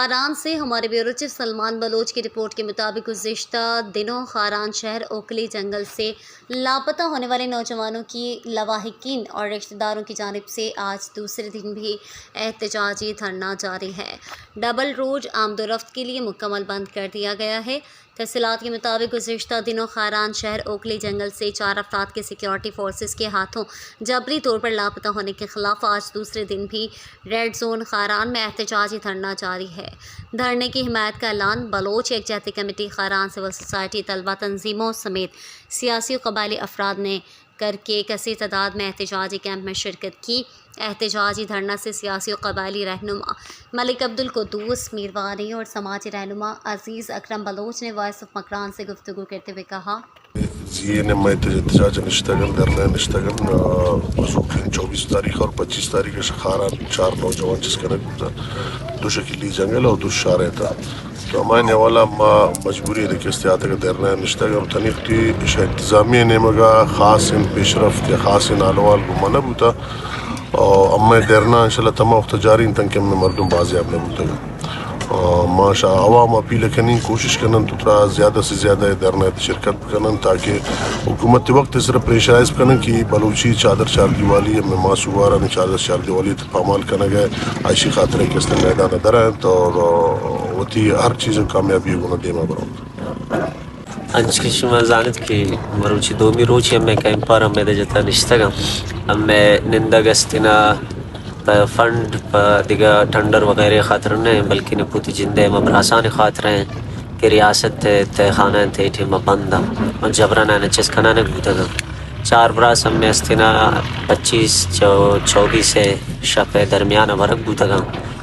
خاران سے ہمارے bureau chief Salman Baloch کی رپورٹ کے مطابق گزشتہ دنوں خاران شہر اوکھلی جنگل سے لاپتہ ہونے والے نوجوانوں کی لواحقین اور رشتہ داروں کی جانب سے آج دوسرے دن بھی احتجاجی دھرنا جاری ہے۔ ڈبل روڈ آمد و رفت کے لیے مکمل بند کر دیا گیا ہے۔ تفصیلات کے مطابق گزشتہ دنوں خاران شہر اوکھلی جنگل سے 4 افراد کے سیکیورٹی فورسز کے ہاتھوں جبری طور پر لاپتہ ہونے کے خلاف آج دوسرے دن بھی ریڈ زون خاران میں احتجاجی دھرنا جاری ہے۔ دھرنے کی حمایت کا اعلان بلوچ یکجہتی کمیٹی خاران، سول سوسائٹی، طلبہ تنظیموں سمیت سیاسی و قبائلی افراد نے کر کے کثیر تعداد میں احتجاجی کیمپ میں شرکت کی۔ احتجاجی دھرنا سے سیاسی و قبائلی رہنما ملک عبدالقدوس میروانی اور سماجی رہنما عزیز اکرم بلوچ نے وائس آف مکران سے گفتگو کرتے ہوئے کہا میں احتجاج نشتگن درنا نشتگن بزوکین 24 تاریخ اور 25 تاریخ خاران 4 نوجوان جس کا دو شکلی جنگل اور دو شارع تھا تو ہمارے والا مجبوری ہے کہ استعادہ کا درنا نشتگن تنیختی انتظامیہ نے مگا خاص ان پیش رفت یا خاص ان آلوال کو منع ہوتا اور اما درنا انشاءاللہ تمام وقت جاری ان تنکہ میں مردم بازیاب نہ ہوتا ماشاء عوام اپیل کنن کوشش کنن تو ترا زیادہ سے زیادہ درنا شرکت کنن تاکہ حکومت وقت صرف پریشرائز کنن کہ بلوچی چادر چار دیوالی میں ماسوارا نے چادر چار دیوالی پامال کنن گئے عائشی خاطر کے اس میدان درائیں تو وتی ہر چیز کامیابی گنا دیما برام انچ شما زانت کہ مروچی دومی روچی ہمیں کہیں پار ہمیں دے جتا نشتگم ہمیں نندگستنا فنڈ دیگا ٹنڈر وغیرہ خاطر نہیں بلکہ نپوتی جندے مبراسان خاطر ہیں کہ ریاست تے خانہ تے ٹھے مبندہ اور جبرانہ نچس کھنانے بوتا گا 4 براس ہمیں استنا 25-24 سے شپ درمیان ورک بوتا گا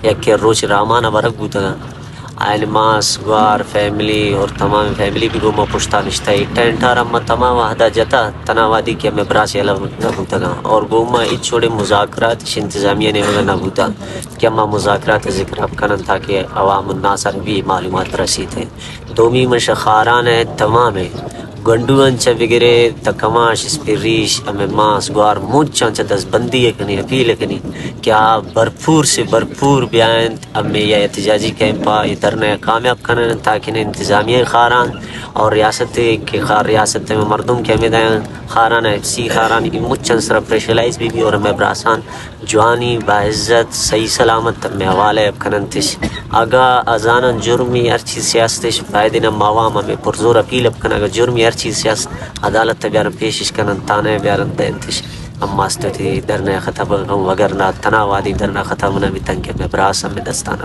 یک کہ روچ رامان ورک بوتا گا آئین ماس گوار فیملی اور تمام فیملی بھی گوما پشتا نشتا ہے ٹینٹار اما تمام وحدہ جتا تناوادی کے ہمیں براسی علم نبوتا گا اور گوما ایچ چھوڑے مذاکرات انتظامیہ نے ہوگا نبوتا کہ اما مذاکرات ذکر اب کنن تاکہ عوام الناس بھی معلومات رسی تھے دومی مشخاران ہے تمام ہے گنڈو انچہ وگرے تکماش اسپریش ہمیں ماس گوار موچا انچہ دس بندی ہے کنی اپیل ہے کنی کیا بھرپور سے بھرپور بیان ہمیں یہ احتجاجی کیمپا یہ درنے کامیاب کنن تاکہ انتظامیہ خاران اور ریاست کے ریاست میں مردم کے ہمیں دائیں خاران ہے سی خاران کی مچن سر پریشلائز بھی اور ہمیں براسان جوانی باعزت صحیح سلامت ہمیں حوالے اب کنن تش اگا ازانا جرمی ہر چیز سیاستش فائدے نم عوام ہمیں پرزور اپیل اب کنن اگا جرمی ہر چیز سیاست عدالت بیارن پیشش کنن تانے بیارن دینتش اما استتی درنے ختم وگرنا تناوادی درنا ختم نمی تنکے میں براس ہمیں دستانا